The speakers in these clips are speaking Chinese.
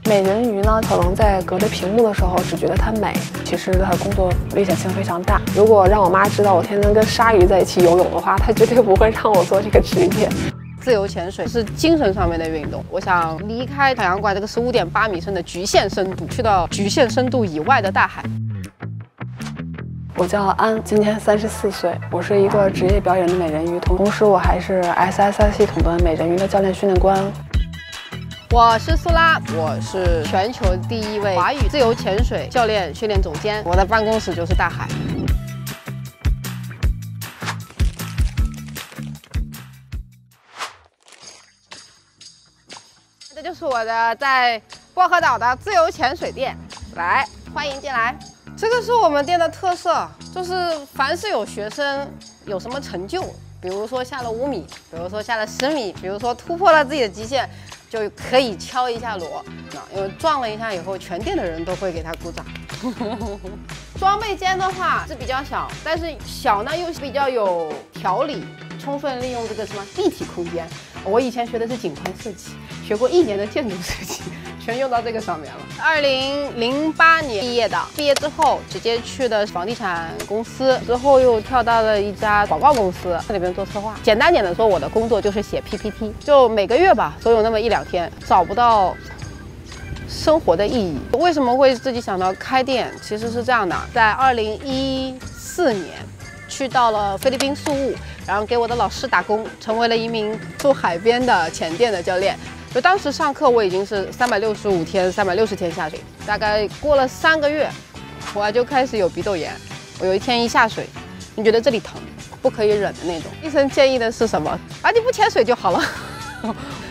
美人鱼呢，可能在隔着屏幕的时候只觉得它美，其实它工作危险性非常大。如果让我妈知道我天天跟鲨鱼在一起游泳的话，她绝对不会让我做这个职业。自由潜水是精神上面的运动，我想离开海洋馆这个15.8米深的局限深度，去到局限深度以外的大海。我叫安，今年34岁，我是一个职业表演的美人鱼，同时我还是 SSI 系统的美人鱼的教练训练官。我是苏拉，我是全球第1位华语自由潜水教练训练总监，我的办公室就是大海。这就是我的在薄荷岛的自由潜水店，来，欢迎进来。这个是我们店的特色，就是凡是有学生有什么成就，比如说下了5米，比如说下了10米，比如说突破了自己的极限，就可以敲一下锣。因为撞了一下以后，全店的人都会给他鼓掌。装备间的话是比较小，但是小呢又是比较有条理，充分利用这个什么立体空间。我以前学的是景观设计，学过1年的建筑设计，全用到这个上面了。2008年毕业的，毕业之后直接去的房地产公司，之后又跳到了一家广告公司，在里边做策划。简单点的说，我的工作就是写 PPT， 就每个月吧，总有那么1、2天找不到生活的意义。为什么会自己想到开店？其实是这样的，在2014年去到了菲律宾宿务，然后给我的老师打工，成为了一名住海边的潜店的教练。就当时上课我已经是365天360天下水，大概过了3个月，我就开始有鼻窦炎。我有一天一下水，你觉得这里疼，不可以忍的那种。医生建议的是什么？啊，你不潜水就好了。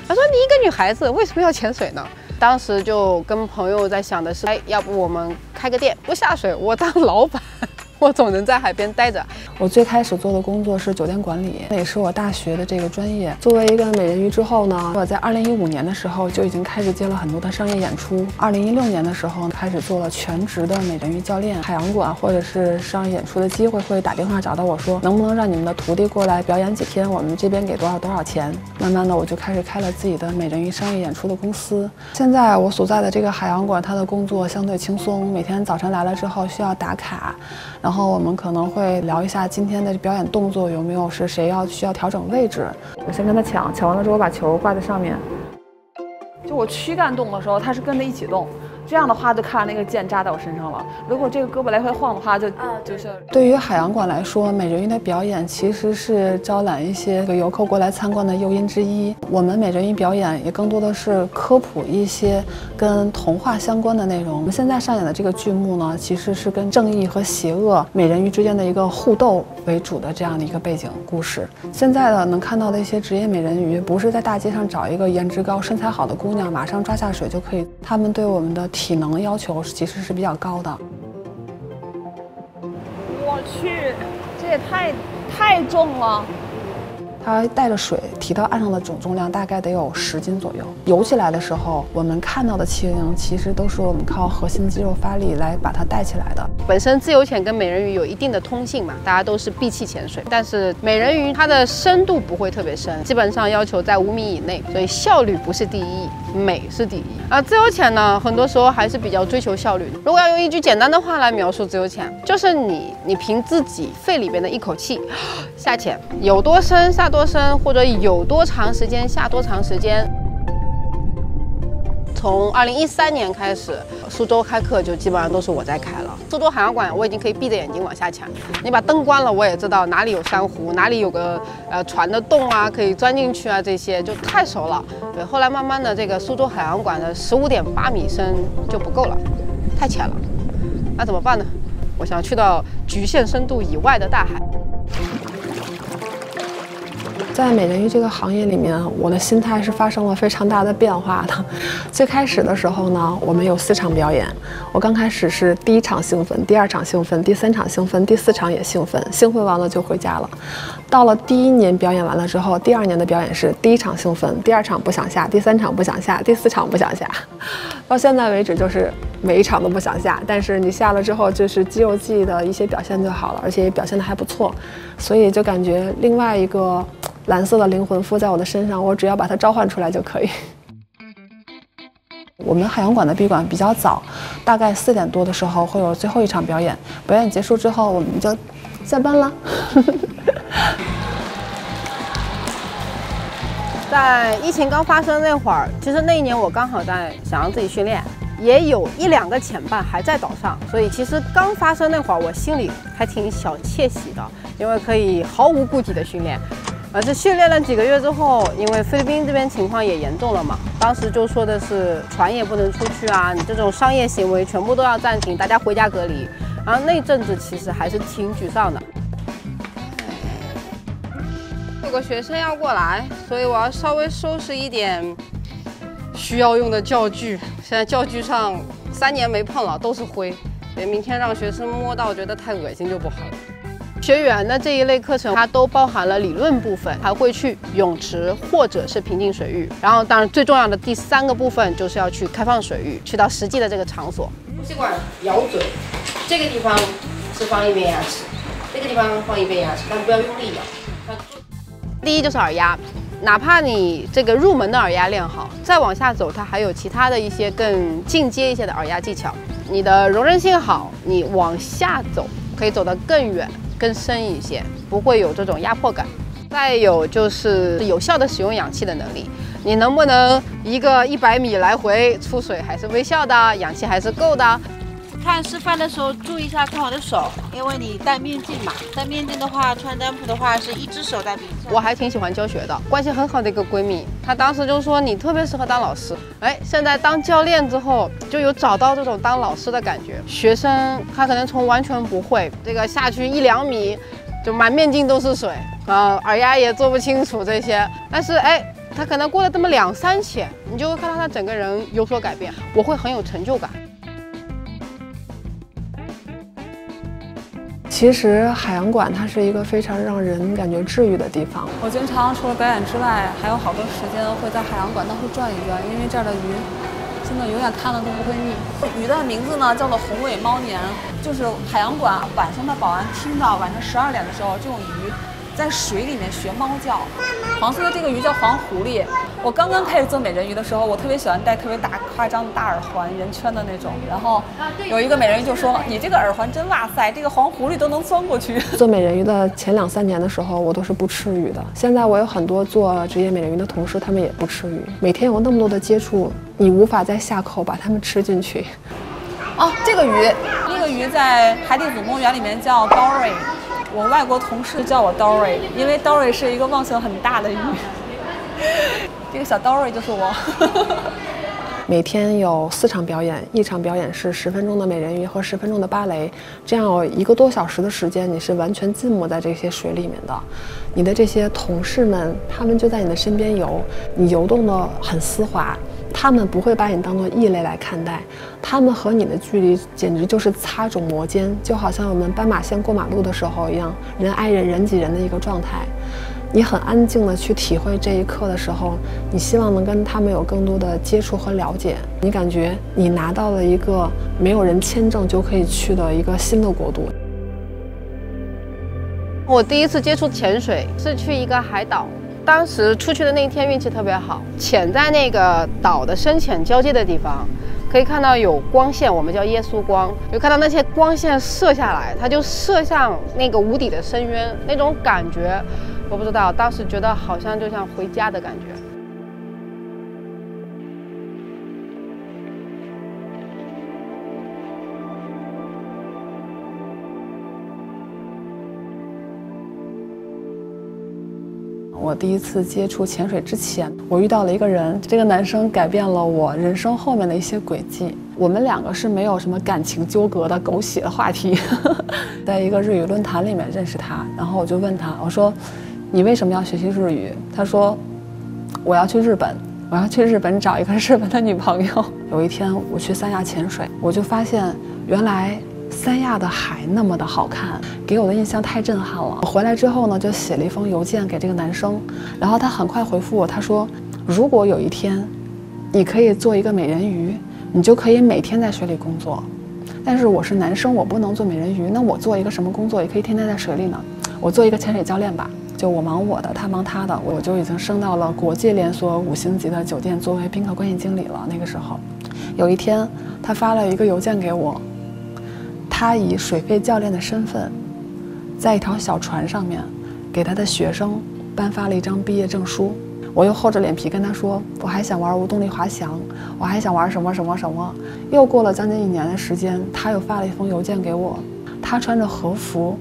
他说你一个女孩子为什么要潜水呢？当时就跟朋友在想的是，哎，要不我们开个店，不下水，我当老板。我总能在海边待着。我最开始做的工作是酒店管理，那也是我大学的这个专业。作为一个美人鱼之后呢，我在2015年的时候就已经开始接了很多的商业演出。2016年的时候开始做了全职的美人鱼教练。海洋馆或者是商业演出的机会会打电话找到我说，能不能让你们的徒弟过来表演几天，我们这边给多少钱。慢慢的我就开始开了自己的美人鱼商业演出的公司。现在我所在的这个海洋馆，它的工作相对轻松，每天早晨来了之后需要打卡，然后我们可能会聊一下今天的表演动作有没有是谁需要调整位置。我先跟他抢完了之后，我把球挂在上面。就我躯干动的时候，他是跟着一起动。这样的话就看那个箭扎在我身上了。如果这个胳膊来回晃的话，就是对于海洋馆来说，美人鱼的表演其实是招揽一些游客过来参观的诱因之一。我们美人鱼表演也更多的是科普一些跟童话相关的内容。我们现在上演的这个剧目呢，其实是跟正义和邪恶美人鱼之间的一个互斗为主的这样的一个背景故事。现在的能看到的一些职业美人鱼，不是在大街上找一个颜值高、身材好的姑娘马上抓下水就可以，他们对我们的体能要求其实是比较高的。我去，这也太重了。它带着水提到岸上的总重量大概得有10斤左右。游起来的时候，我们看到的气流其实都是我们靠核心肌肉发力来把它带起来的。本身自由潜跟美人鱼有一定的通性嘛，大家都是闭气潜水，但是美人鱼它的深度不会特别深，基本上要求在5米以内，所以效率不是第一，美是第一。自由潜呢，很多时候还是比较追求效率的。如果要用一句简单的话来描述自由潜，就是你凭自己肺里边的一口气下潜，有多深下多深，或者有多长时间下多长时间。从2013年开始，苏州开课就基本上都是我在开了。苏州海洋馆我已经可以闭着眼睛往下潜，你把灯关了，我也知道哪里有珊瑚，哪里有个船的洞啊，可以钻进去啊，这些就太熟了。对，后来慢慢的这个苏州海洋馆的15.8米深就不够了，太浅了。那怎么办呢？我想去到局限深度以外的大海。在美人鱼这个行业里面，我的心态是发生了非常大的变化的。最开始的时候呢，我们有4场表演。我刚开始是第1场兴奋，第2场兴奋，第3场兴奋，第4场也兴奋，兴奋完了就回家了。到了第1年表演完了之后，第2年的表演是第1场兴奋，第2场不想下，第3场不想下，第4场不想下。到现在为止，就是每一场都不想下，但是你下了之后，就是肌肉记忆的一些表现就好了，而且也表现得还不错，所以就感觉另外一个蓝色的灵魂附在我的身上，我只要把它召唤出来就可以。我们海洋馆的闭馆比较早，大概4点多的时候会有最后一场表演，表演结束之后我们就下班了。在疫情刚发生那会儿，其实那一年我刚好在想让自己训练，也有1、2个前伴还在岛上，所以其实刚发生那会儿，我心里还挺小窃喜的，因为可以毫无顾忌的训练。而这训练了几个月之后，因为菲律宾这边情况也严重了嘛，当时就说的是船也不能出去啊，你这种商业行为全部都要暂停，大家回家隔离。然后那阵子其实还是挺沮丧的。有个学生要过来，所以我要稍微收拾一点需要用的教具。现在教具上3年没碰了，都是灰，所以明天让学生摸到觉得太恶心就不好了。学员的这一类课程，它都包含了理论部分，还会去泳池或者是平静水域。然后，当然最重要的第3个部分就是要去开放水域，去到实际的这个场所。呼吸管咬嘴，这个地方是放一边牙齿，这个地方放一边牙齿，但不要用力咬。第一就是耳压，哪怕你这个入门的耳压练好，再往下走，它还有其他的一些更进阶一些的耳压技巧。你的容韧性好，你往下走可以走得更远、更深一些，不会有这种压迫感。再有就是有效的使用氧气的能力，你能不能一个100米来回出水还是微笑的，氧气还是够的。看示范的时候注意一下看我的手，因为你戴面镜嘛，戴面镜的话穿单普的话是1只手戴鼻子。我还挺喜欢教学的，关系很好的一个闺蜜，她当时就说你特别适合当老师。哎，现在当教练之后就有找到这种当老师的感觉。学生他可能从完全不会，这个下去1、2米就满面镜都是水啊，耳压也做不清楚这些，但是哎，他可能过了这么2、3潜，你就会看到他整个人有所改变，我会很有成就感。其实海洋馆它是一个非常让人感觉治愈的地方。我经常除了表演之外，还有好多时间会在海洋馆到处转一转，因为这儿的鱼真的永远看了都不会腻。鱼的名字呢叫做红尾猫年，就是海洋馆晚上的保安听到晚上12点的时候，这种鱼在水里面学猫叫。黄色的这个鱼叫黄狐狸。我刚刚开始做美人鱼的时候，我特别喜欢戴特别大夸张的大耳环，圆圈的那种。然后有一个美人鱼就说：“你这个耳环真哇塞，这个黄狐狸都能钻过去。”做美人鱼的前2、3年的时候，我都是不吃鱼的。现在我有很多做职业美人鱼的同事，他们也不吃鱼。每天有那么多的接触，你无法在下口把它们吃进去。哦，这个鱼在海底祖公园里面叫 Dory。我外国同事叫我 Dory， 因为 Dory 是一个忘性很大的鱼。这个小 Dory 就是我。每天有4场表演，一场表演是10分钟的美人鱼和10分钟的芭蕾，这样有1个多小时的时间，你是完全浸没在这些水里面的。你的这些同事们，他们就在你的身边游，你游动得很丝滑，他们不会把你当作异类来看待，他们和你的距离简直就是擦踵摩肩，就好像我们斑马线过马路的时候一样，人挨人人挤人的一个状态。你很安静地去体会这一刻的时候，你希望能跟他们有更多的接触和了解，你感觉你拿到了一个没有人签证就可以去的一个新的国度。我第一次接触潜水是去一个海岛，当时出去的那一天运气特别好，潜在那个岛的深浅交界的地方，可以看到有光线，我们叫耶稣光，就看到那些光线射下来，它就射向那个无底的深渊，那种感觉我不知道，当时觉得好像就像回家的感觉。我第一次接触潜水之前，我遇到了一个人，这个男生改变了我人生后面的一些轨迹。我们2个是没有什么感情纠葛的狗血的话题，在一个日语论坛里面认识他，然后我就问他，我说：“你为什么要学习日语？”他说：“我要去日本，我要去日本找一个日本的女朋友。”有一天我去三亚潜水，我就发现原来三亚的海那么的好看，给我的印象太震撼了。我回来之后呢，就写了一封邮件给这个男生，然后他很快回复我，他说：“如果有一天你可以做一个美人鱼，你就可以每天在水里工作。但是我是男生，我不能做美人鱼，那我做一个什么工作也可以天天在水里呢？我做一个潜水教练吧。”就我忙我的，他忙他的，我就已经升到了国际连锁5星级的酒店，作为宾客关系经理了。那个时候，有一天他发了一个邮件给我，他以水肺教练的身份，在一条小船上面，给他的学生颁发了一张毕业证书。我又厚着脸皮跟他说，我还想玩无动力滑翔，我还想玩什么什么什么。又过了将近1年的时间，他又发了一封邮件给我，他穿着和服，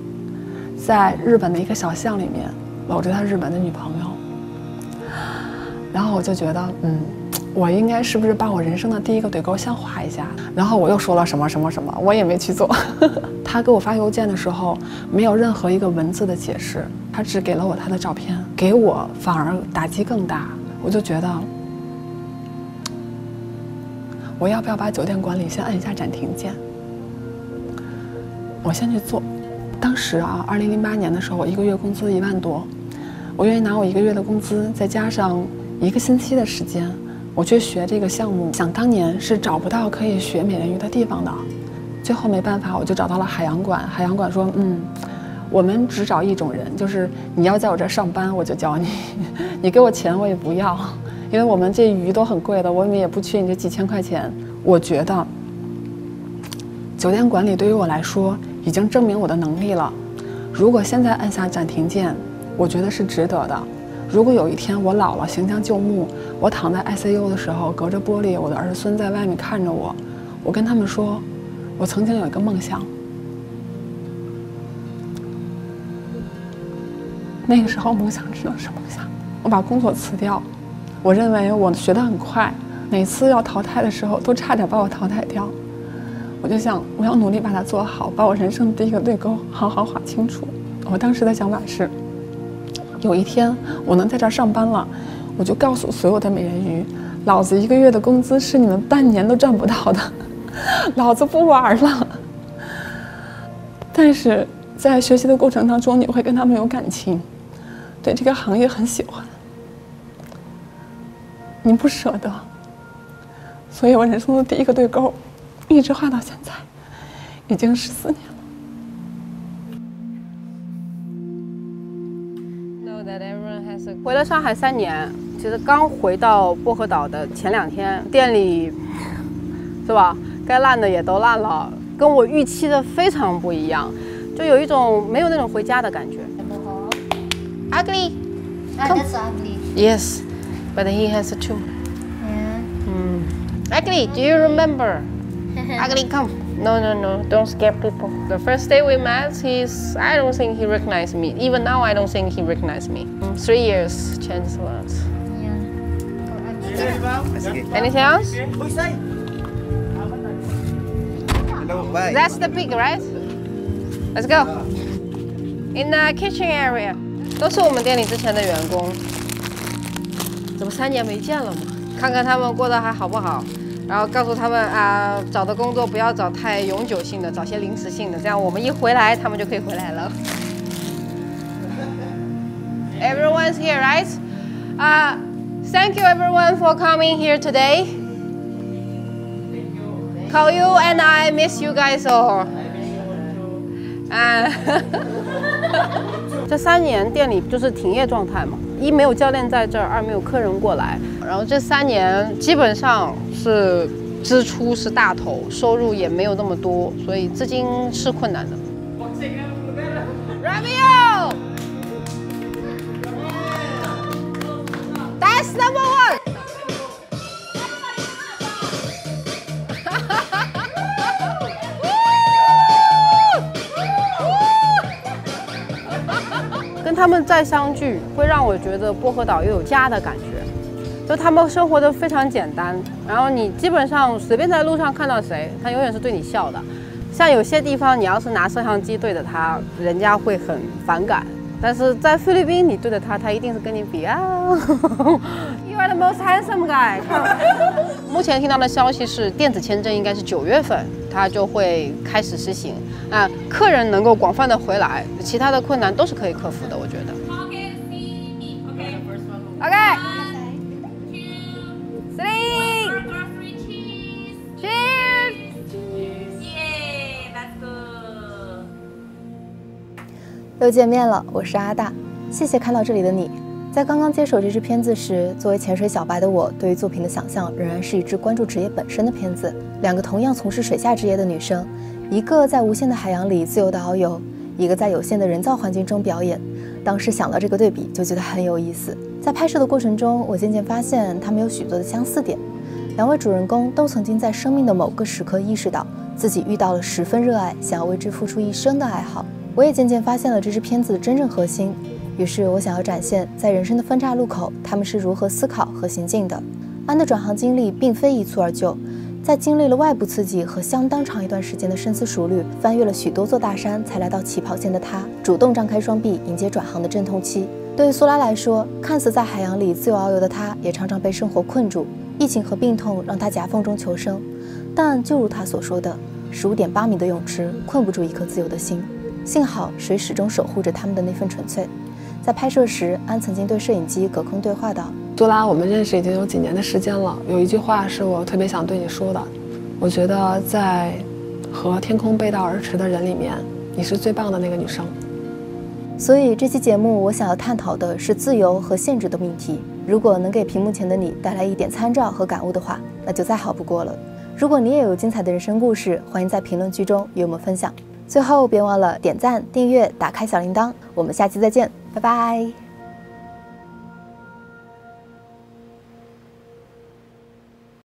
在日本的一个小巷里面搂着他日本的女朋友。然后我就觉得，我应该是不是把我人生的第一个对勾先画一下？然后我又说了什么什么什么，我也没去做。他给我发邮件的时候，没有任何一个文字的解释，他只给了我他的照片，给我反而打击更大。我就觉得，我要不要把酒店管理先按一下暂停键？我先去做。当时啊，2008年的时候，我1个月工资1万多，我愿意拿我1个月的工资，再加上1个星期的时间，我去学这个项目。想当年是找不到可以学美人鱼的地方的，最后没办法，我就找到了海洋馆。海洋馆说，我们只找一种人，就是你要在我这儿上班，我就教你，你给我钱我也不要，因为我们这鱼都很贵的，我们也不缺你这几千块钱。我觉得酒店管理对于我来说已经证明我的能力了，如果现在按下暂停键，我觉得是值得的。如果有一天我老了行将就木，我躺在 ICU 的时候，隔着玻璃我的儿孙在外面看着我，我跟他们说，我曾经有一个梦想。那个时候梦想只能是梦想。我把工作辞掉，我认为我学得很快，每次要淘汰的时候都差点把我淘汰掉。我就想，我要努力把它做好，把我人生第一个对勾好好画清楚。我当时的想法是，有一天我能在这儿上班了，我就告诉所有的美人鱼，老子1个月的工资是你们半年都赚不到的，老子不玩了。但是在学习的过程当中，你会跟他们有感情，对这个行业很喜欢，你不舍得，所以我人生的第一个对勾一直画到现在，已经14年了。回了上海3年，其实刚回到薄荷岛的前2天，店里是吧，该烂的也都烂了，跟我预期的非常不一样，就有一种没有那种回家的感觉。Ugly. That's ugly. Yes, but he has a too. Yeah. Ugly, do you remember? Ugly, come. No, don't scare people. The first day we met, I don't think he recognized me. Even now, I don't think he recognized me. 3 years changed a lot. Yeah. Anything else? Hello, bye. That's the pig, right? Let's go. In the kitchen area. 都是我们店里之前的员工，这不3年没见了吗？看看他们过得还好不好，然后告诉他们啊，找的工作不要找太永久性的，找些临时性的，这样我们一回来，他们就可以回来了。Everyone's here, right? Thank you everyone for coming here today. Call you and I miss you guys all. 这3年店里就是停业状态嘛，一没有教练在这儿，二没有客人过来，然后这3年基本上是支出是大头，收入也没有那么多，所以资金是困难的。Ramiro, that's number 1. 跟他们再相聚，会让我觉得薄荷岛又有家的感觉。就他们生活的非常简单，然后你基本上随便在路上看到谁，他永远是对你笑的。像有些地方，你要是拿摄像机对着他，人家会很反感。但是在菲律宾，你对着他，他一定是跟你比啊。You are the most handsome guy 。目前听到的消息是，电子签证应该是9月份，它就会开始实行。客人能够广泛的回来，其他的困难都是可以克服的，我觉得。Okay. 3. Cheers. Yeah, let's go. 又见面了，我是阿大。谢谢看到这里的你。在刚刚接手这支片子时，作为潜水小白的我，对于作品的想象仍然是一支关注职业本身的片子。两个同样从事水下职业的女生，一个在无限的海洋里自由的遨游，一个在有限的人造环境中表演。当时想到这个对比，就觉得很有意思。在拍摄的过程中，我渐渐发现他们有许多的相似点。两位主人公都曾经在生命的某个时刻意识到自己遇到了十分热爱，想要为之付出一生的爱好。我也渐渐发现了这支片子的真正核心。于是我想要展现在人生的分岔路口，他们是如何思考和行进的。安的转行经历并非一蹴而就，在经历了外部刺激和相当长一段时间的深思熟虑，翻越了许多座大山才来到起跑线的他，主动张开双臂迎接转行的阵痛期。对于苏拉来说，看似在海洋里自由遨游的他，也常常被生活困住，疫情和病痛让他夹缝中求生。但就如他所说的，15.8米的泳池困不住一颗自由的心。幸好水始终守护着他们的那份纯粹。在拍摄时，安曾经对摄影机隔空对话道：苏拉，我们认识已经有几年的时间了，有一句话是我特别想对你说的。我觉得在和天空背道而驰的人里面，你是最棒的那个女生。所以这期节目我想要探讨的是自由和限制的命题。如果能给屏幕前的你带来一点参照和感悟的话，那就再好不过了。如果你也有精彩的人生故事，欢迎在评论区中与我们分享。最后别忘了点赞、订阅、打开小铃铛，我们下期再见，拜拜。